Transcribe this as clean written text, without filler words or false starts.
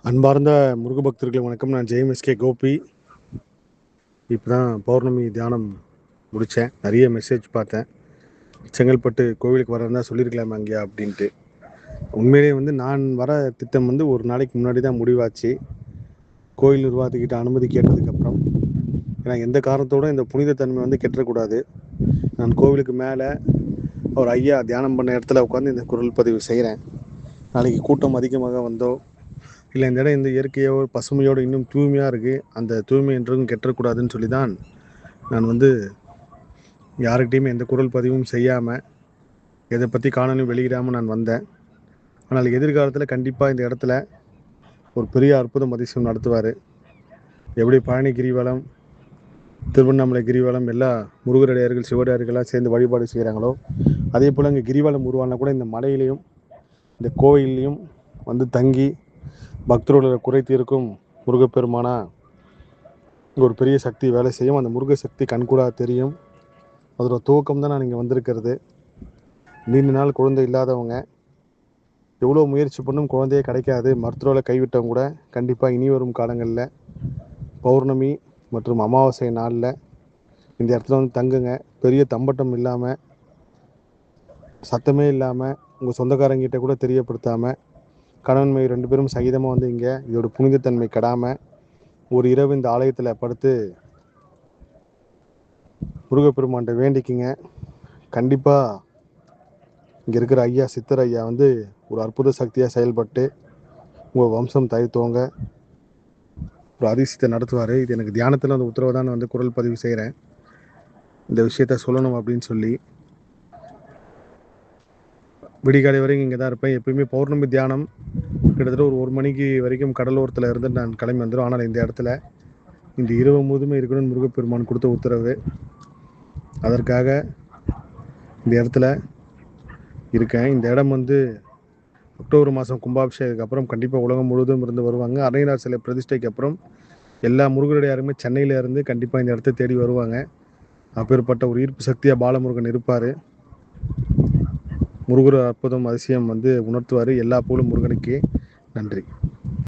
அன்பார்ந்த முருக பக்தர்களுக்கு வணக்கம். நான் ஜெயம் கோபி. இப்போ தான் பௌர்ணமி தியானம் முடித்தேன். நிறைய மெசேஜ் பார்த்தேன். செங்கல்பட்டு கோவிலுக்கு வரதான் சொல்லியிருக்கலாமே அங்கேயா அப்படின்ட்டு. உண்மையிலேயே நான் வர திட்டம் ஒரு நாளைக்கு முன்னாடி தான் முடிவாச்சு. கோயில் நிர்வாகத்துக்கிட்ட அனுமதி கேட்டதுக்கப்புறம், ஏன்னா எந்த காரணத்தோடு இந்த புனித தன்மை கெட்டக்கூடாது. நான் கோவிலுக்கு மேலே ஒரு ஐயா தியானம் பண்ண இடத்துல உட்காந்து இந்த குரல் பதிவு செய்கிறேன். நாளைக்கு கூட்டம் அதிகமாக வந்தோ இல்லை இந்த இடம் இந்த இயற்கையோ பசுமையோடு இன்னும் தூய்மையாக இருக்குது, அந்த தூய்மை என்றும் கெட்டக்கூடாதுன்னு சொல்லி தான் நான் யார்கிட்டையுமே எந்த குரல் பதிவும் செய்யாமல், எதை பற்றி காணொலியும் வெளியிடாமல் நான் வந்தேன். ஆனால் எதிர்காலத்தில் கண்டிப்பாக இந்த இடத்துல ஒரு பெரிய அற்புதம் அதிசயம் நடத்துவார். எப்படி பழனி கிரிவலம், திருவண்ணாமலை கிரிவலம் எல்லா முருகரடியார்கள் சிவடியார்கள்லாம் சேர்ந்து வழிபாடு செய்கிறாங்களோ, அதே போல் இங்கே கிரிவலம் உருவானா கூட இந்த மலையிலையும் இந்த கோயிலையும் தங்கி பக்தர்களோட குறை தீர்க்கும் முருகப்பெருமானா ஒரு பெரிய சக்தி வேலை செய்யும். அந்த முருக சக்தி கண்கூடாக தெரியும். அதோட துவக்கம் தான் நான் இங்கே வந்திருக்கிறது. நீண்ட நாள் குழந்தை இல்லாதவங்க, எவ்வளோ முயற்சி பண்ணும் குழந்தையே கிடைக்காது, மருத்துவரை கைவிட்டவங்க கூட கண்டிப்பாக இனி வரும் காலங்களில் பௌர்ணமி மற்றும் அமாவாசை நாளில் இந்த இடத்துல தங்குங்க. பெரிய தம்பட்டம் இல்லாமல், சத்தமே இல்லாமல், உங்கள் சொந்தக்காரங்கிட்ட கூட தெரியப்படுத்தாமல், கணவன்மை 2 பேரும் சகிதமாக இங்கே இதோட புனிதத்தன்மை கெடாமல் ஒரு இரவு இந்த ஆலயத்தில் படுத்து முருகப்பெருமான்கிட்ட வேண்டிக்குங்க. கண்டிப்பாக இங்கே இருக்கிற ஐயா சித்தர் ஐயா ஒரு அற்புத சக்தியாக செயல்பட்டு உங்கள் வம்சம் தயத்தோங்க ஒரு அதிசயத்தை நடத்துவார். இது எனக்கு தியானத்தில் அந்த உத்தரவை தான் குரல் பதிவு செய்கிறேன். இந்த விஷயத்த சொல்லணும் அப்படின்னு சொல்லி விடிகாலை வரைக்கும் இங்கே தான் இருப்பேன். எப்பயுமே பௌர்ணமி தியானம் கிட்டத்தட்ட ஒரு மணிக்கு வரைக்கும் கடலோரத்தில் இருந்து நான் கிளம்பி வந்துடும். ஆனால் இந்த இடத்துல இந்த இரவு முழுதுமே இருக்கணும்னு முருகப்பெருமான் கொடுத்த உத்தரவு. அதற்காக இந்த இடத்துல இருக்கேன். இந்த இடம் அக்டோபர் மாதம் கும்பாபிஷேகத்துக்கு அப்புறம் கண்டிப்பாக உலகம் முழுவதும் இருந்து வருவாங்க. அன்னையனார் சிலை பிரதிஷ்டைக்கு அப்புறம் எல்லா முருகருடையாருமே சென்னையில் இருந்து கண்டிப்பாக இந்த இடத்த தேடி வருவாங்க. அப்பேற்பட்ட ஒரு ஈர்ப்பு சக்தியாக பாலமுருகன் இருப்பார். முருகர் அற்புதம் அதிசயம் உணர்த்துவார். எல்லா புகழும் முருகனுக்கே. நன்றி.